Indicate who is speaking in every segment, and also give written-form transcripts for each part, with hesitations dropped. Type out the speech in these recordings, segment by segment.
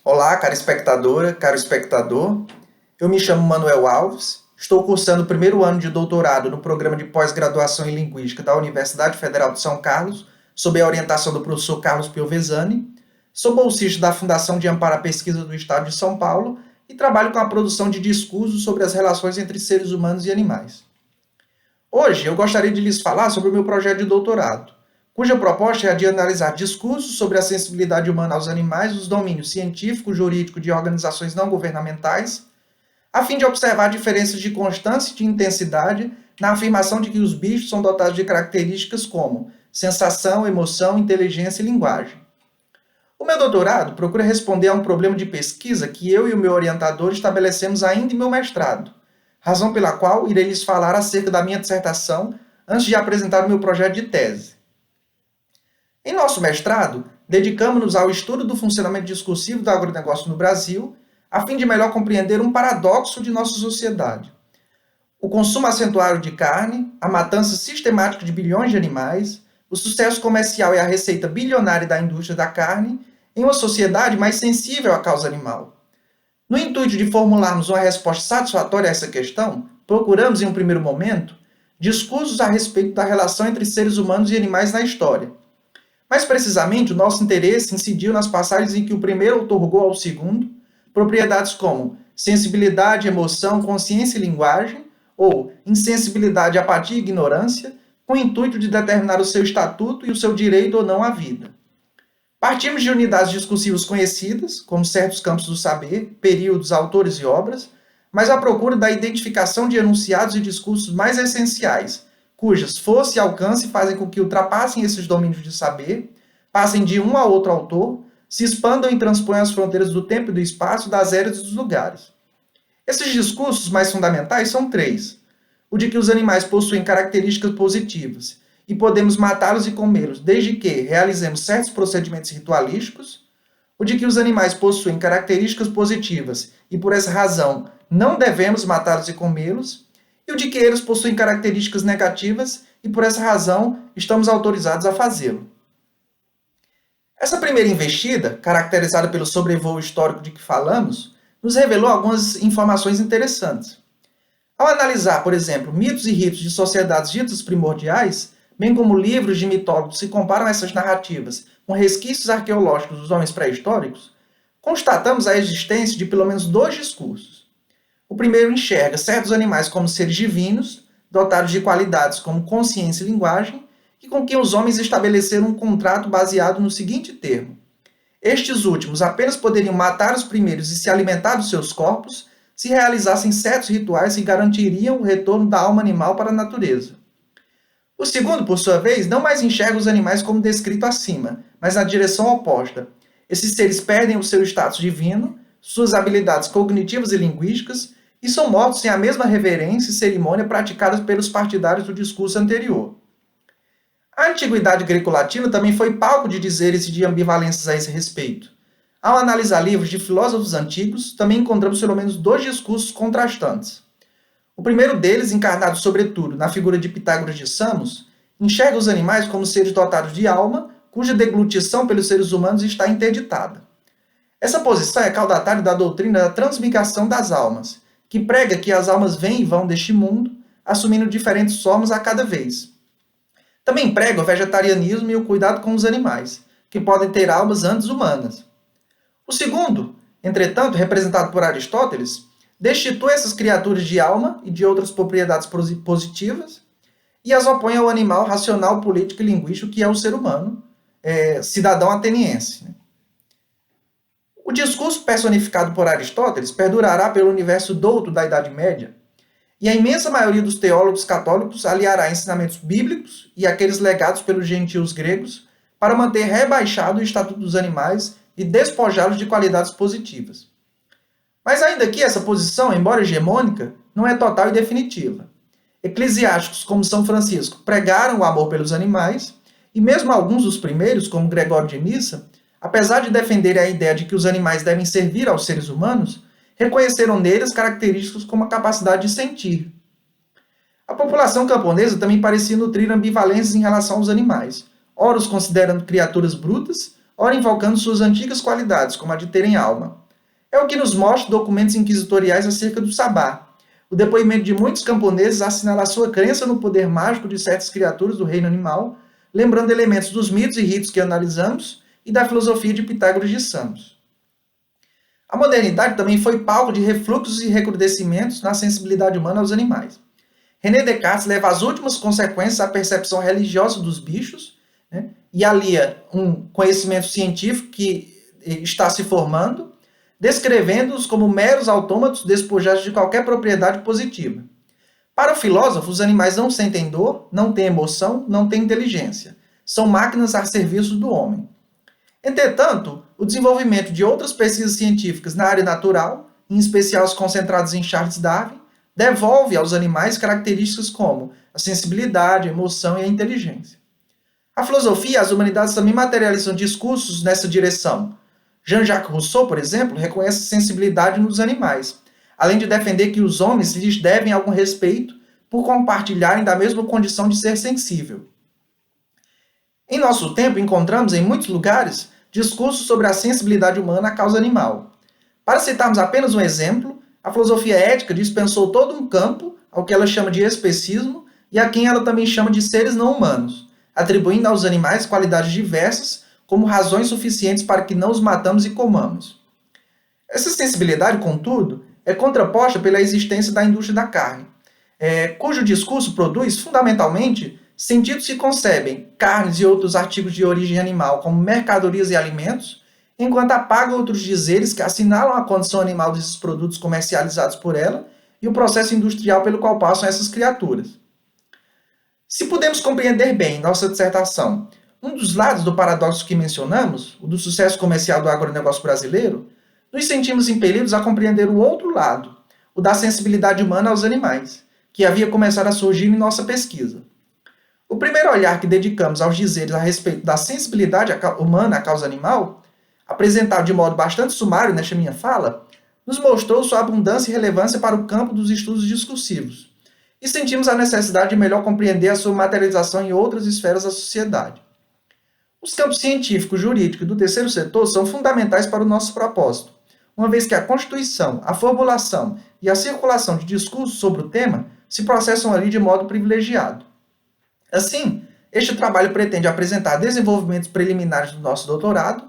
Speaker 1: Olá, cara espectadora, caro espectador. Eu me chamo Manuel Alves, estou cursando o primeiro ano de doutorado no programa de pós-graduação em Linguística da Universidade Federal de São Carlos, sob a orientação do professor Carlos Piovesani. Sou bolsista da Fundação de Amparo à Pesquisa do Estado de São Paulo e trabalho com a produção de discursos sobre as relações entre seres humanos e animais. Hoje eu gostaria de lhes falar sobre o meu projeto de doutorado, cuja proposta é a de analisar discursos sobre a sensibilidade humana aos animais nos domínios científico, jurídico e de organizações não governamentais, a fim de observar diferenças de constância e de intensidade na afirmação de que os bichos são dotados de características como sensação, emoção, inteligência e linguagem. O meu doutorado procura responder a um problema de pesquisa que eu e o meu orientador estabelecemos ainda em meu mestrado, razão pela qual irei lhes falar acerca da minha dissertação antes de apresentar o meu projeto de tese. Em nosso mestrado, dedicamos-nos ao estudo do funcionamento discursivo do agronegócio no Brasil, a fim de melhor compreender um paradoxo de nossa sociedade: o consumo acentuado de carne, a matança sistemática de bilhões de animais, o sucesso comercial e a receita bilionária da indústria da carne em uma sociedade mais sensível à causa animal. No intuito de formularmos uma resposta satisfatória a essa questão, procuramos, em um primeiro momento, discursos a respeito da relação entre seres humanos e animais na história. Mais precisamente, o nosso interesse incidiu nas passagens em que o primeiro outorgou ao segundo propriedades como sensibilidade, emoção, consciência e linguagem, ou insensibilidade, apatia e ignorância, com o intuito de determinar o seu estatuto e o seu direito ou não à vida. Partimos de unidades discursivas conhecidas, como certos campos do saber, períodos, autores e obras, mas à procura da identificação de enunciados e discursos mais essenciais, cujas força e alcance fazem com que ultrapassem esses domínios de saber, passem de um a outro autor, se expandam e transponham as fronteiras do tempo e do espaço, das eras e dos lugares. Esses discursos mais fundamentais são três: o de que os animais possuem características positivas e podemos matá-los e comê-los desde que realizemos certos procedimentos ritualísticos; o de que os animais possuem características positivas e por essa razão não devemos matá-los e comê-los; e o de que eles possuem características negativas e por essa razão estamos autorizados a fazê-lo. Essa primeira investida, caracterizada pelo sobrevoo histórico de que falamos, nos revelou algumas informações interessantes. Ao analisar, por exemplo, mitos e ritos de sociedades ditas primordiais, bem como livros de mitólogos que comparam essas narrativas com resquícios arqueológicos dos homens pré-históricos, constatamos a existência de pelo menos dois discursos. O primeiro enxerga certos animais como seres divinos, dotados de qualidades como consciência e linguagem, e com quem os homens estabeleceram um contrato baseado no seguinte termo: estes últimos apenas poderiam matar os primeiros e se alimentar dos seus corpos se realizassem certos rituais que garantiriam o retorno da alma animal para a natureza. O segundo, por sua vez, não mais enxerga os animais como descrito acima, mas na direção oposta. Esses seres perdem o seu status divino, suas habilidades cognitivas e linguísticas, e são mortos sem a mesma reverência e cerimônia praticadas pelos partidários do discurso anterior. A antiguidade greco-latina também foi palco de dizeres e de ambivalências a esse respeito. Ao analisar livros de filósofos antigos, também encontramos pelo menos dois discursos contrastantes. O primeiro deles, encarnado sobretudo na figura de Pitágoras de Samos, enxerga os animais como seres dotados de alma, cuja deglutição pelos seres humanos está interditada. Essa posição é caudatária da doutrina da transmigração das almas, que prega que as almas vêm e vão deste mundo, assumindo diferentes formas a cada vez. Também prega o vegetarianismo e o cuidado com os animais, que podem ter almas antes humanas. O segundo, entretanto, representado por Aristóteles, destitui essas criaturas de alma e de outras propriedades positivas e as opõe ao animal racional, político e linguístico que é o ser humano, cidadão ateniense. O discurso personificado por Aristóteles perdurará pelo universo douto da Idade Média, e a imensa maioria dos teólogos católicos aliará ensinamentos bíblicos e aqueles legados pelos gentios gregos para manter rebaixado o estatuto dos animais e despojá-los de qualidades positivas. Mas ainda que essa posição, embora hegemônica, não é total e definitiva. Eclesiásticos como São Francisco pregaram o amor pelos animais, e mesmo alguns dos primeiros, como Gregório de Nissa, apesar de defenderem a ideia de que os animais devem servir aos seres humanos, reconheceram neles características como a capacidade de sentir. A população camponesa também parecia nutrir ambivalências em relação aos animais, ora os considerando criaturas brutas, ora invocando suas antigas qualidades, como a de terem alma. É o que nos mostra documentos inquisitoriais acerca do sabá. O depoimento de muitos camponeses assinala a sua crença no poder mágico de certas criaturas do reino animal, lembrando elementos dos mitos e ritos que analisamos e da filosofia de Pitágoras de Samos. A modernidade também foi palco de refluxos e recrudescimentos na sensibilidade humana aos animais. René Descartes leva às últimas consequências a percepção religiosa dos bichos, né, e alia um conhecimento científico que está se formando, descrevendo-os como meros autômatos despojados de qualquer propriedade positiva. Para o filósofo, os animais não sentem dor, não têm emoção, não têm inteligência. São máquinas a serviço do homem. Entretanto, o desenvolvimento de outras pesquisas científicas na área natural, em especial as concentradas em Charles Darwin, devolve aos animais características como a sensibilidade, a emoção e a inteligência. A filosofia e as humanidades também materializam discursos nessa direção. Jean-Jacques Rousseau, por exemplo, reconhece a sensibilidade nos animais, além de defender que os homens lhes devem algum respeito por compartilharem da mesma condição de ser sensível. Em nosso tempo, encontramos em muitos lugares discursos sobre a sensibilidade humana à causa animal. Para citarmos apenas um exemplo, a filosofia ética dispensou todo um campo ao que ela chama de especismo e a quem ela também chama de seres não humanos, atribuindo aos animais qualidades diversas como razões suficientes para que não os matamos e comamos. Essa sensibilidade, contudo, é contraposta pela existência da indústria da carne, cujo discurso produz, fundamentalmente, sentidos que concebem carnes e outros artigos de origem animal como mercadorias e alimentos, enquanto apaga outros dizeres que assinalam a condição animal desses produtos comercializados por ela e o processo industrial pelo qual passam essas criaturas. Se podemos compreender bem em nossa dissertação um dos lados do paradoxo que mencionamos, o do sucesso comercial do agronegócio brasileiro, nos sentimos impelidos a compreender o outro lado, o da sensibilidade humana aos animais, que havia começado a surgir em nossa pesquisa. O primeiro olhar que dedicamos aos dizeres a respeito da sensibilidade humana à causa animal, apresentado de modo bastante sumário nesta minha fala, nos mostrou sua abundância e relevância para o campo dos estudos discursivos, e sentimos a necessidade de melhor compreender a sua materialização em outras esferas da sociedade. Os campos científico, jurídico e do terceiro setor são fundamentais para o nosso propósito, uma vez que a constituição, a formulação e a circulação de discursos sobre o tema se processam ali de modo privilegiado. Assim, este trabalho pretende apresentar desenvolvimentos preliminares do nosso doutorado,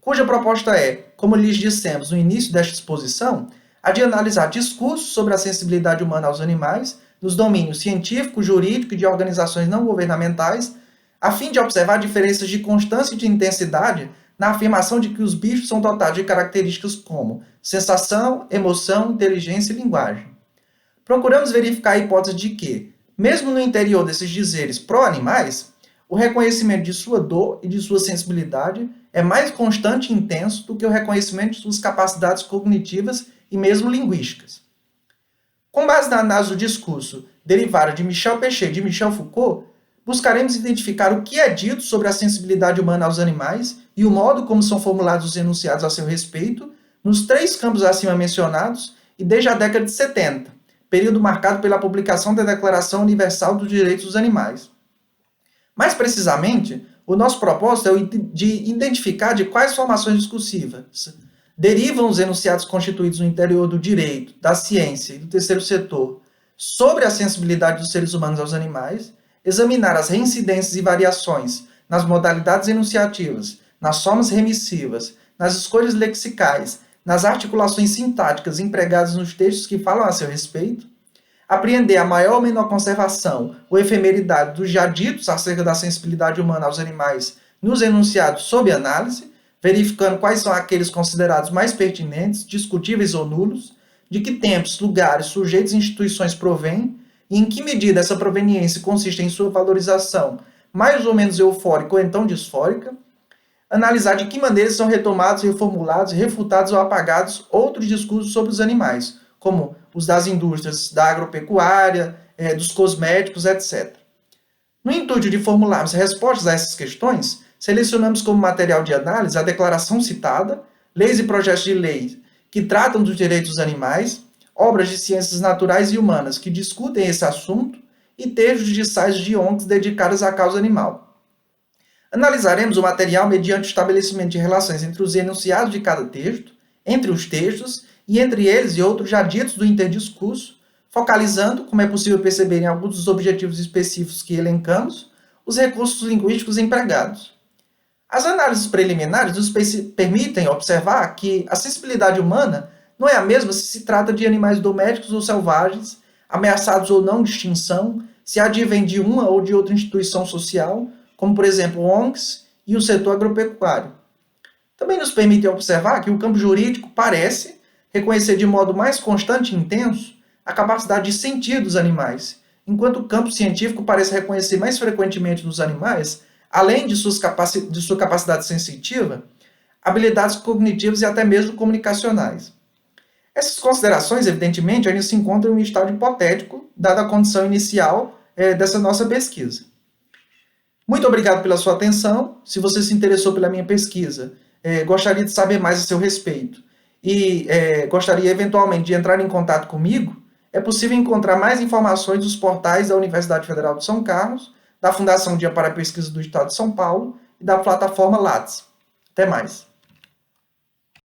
Speaker 1: cuja proposta é, como lhes dissemos no início desta exposição, a de analisar discursos sobre a sensibilidade humana aos animais nos domínios científico, jurídico e de organizações não governamentais, a fim de observar diferenças de constância e de intensidade na afirmação de que os bichos são dotados de características como sensação, emoção, inteligência e linguagem. Procuramos verificar a hipótese de que, mesmo no interior desses dizeres pró-animais, o reconhecimento de sua dor e de sua sensibilidade é mais constante e intenso do que o reconhecimento de suas capacidades cognitivas e mesmo linguísticas. Com base na análise do discurso derivada de Michel Pechet e de Michel Foucault, buscaremos identificar o que é dito sobre a sensibilidade humana aos animais e o modo como são formulados os enunciados a seu respeito nos três campos acima mencionados e desde a década de 70, período marcado pela publicação da Declaração Universal dos Direitos dos Animais. Mais precisamente, o nosso propósito é o de identificar de quais formações discursivas derivam os enunciados constituídos no interior do direito, da ciência e do terceiro setor sobre a sensibilidade dos seres humanos aos animais, examinar as reincidências e variações nas modalidades enunciativas, nas formas remissivas, nas escolhas lexicais, nas articulações sintáticas empregadas nos textos que falam a seu respeito, apreender a maior ou menor conservação ou efemeridade dos já ditos acerca da sensibilidade humana aos animais nos enunciados sob análise, verificando quais são aqueles considerados mais pertinentes, discutíveis ou nulos, de que tempos, lugares, sujeitos e instituições provêm, e em que medida essa proveniência consiste em sua valorização mais ou menos eufórica ou então disfórica, analisar de que maneira são retomados, reformulados, refutados ou apagados outros discursos sobre os animais, como os das indústrias da agropecuária, dos cosméticos, etc. No intuito de formularmos respostas a essas questões, selecionamos como material de análise a declaração citada, leis e projetos de lei que tratam dos direitos dos animais, obras de ciências naturais e humanas que discutem esse assunto e textos de sites de ONGs dedicadas à causa animal. Analisaremos o material mediante o estabelecimento de relações entre os enunciados de cada texto, entre os textos e entre eles e outros já ditos do interdiscurso, focalizando, como é possível perceber em alguns dos objetivos específicos que elencamos, os recursos linguísticos empregados. As análises preliminares nos permitem observar que a sensibilidade humana não é a mesma se trata de animais domésticos ou selvagens, ameaçados ou não de extinção, se advém de uma ou de outra instituição social, como por exemplo ONGs e o setor agropecuário. Também nos permite observar que o campo jurídico parece reconhecer de modo mais constante e intenso a capacidade de sentir dos animais, enquanto o campo científico parece reconhecer mais frequentemente nos animais, além de sua capacidade sensitiva, habilidades cognitivas e até mesmo comunicacionais. Essas considerações, evidentemente, ainda se encontram em um estado hipotético, dada a condição inicial dessa nossa pesquisa. Muito obrigado pela sua atenção. Se você se interessou pela minha pesquisa, gostaria de saber mais a seu respeito e gostaria eventualmente de entrar em contato comigo, é possível encontrar mais informações nos portais da Universidade Federal de São Carlos, da Fundação Dia para a Pesquisa do Estado de São Paulo e da plataforma Lattes. Até mais.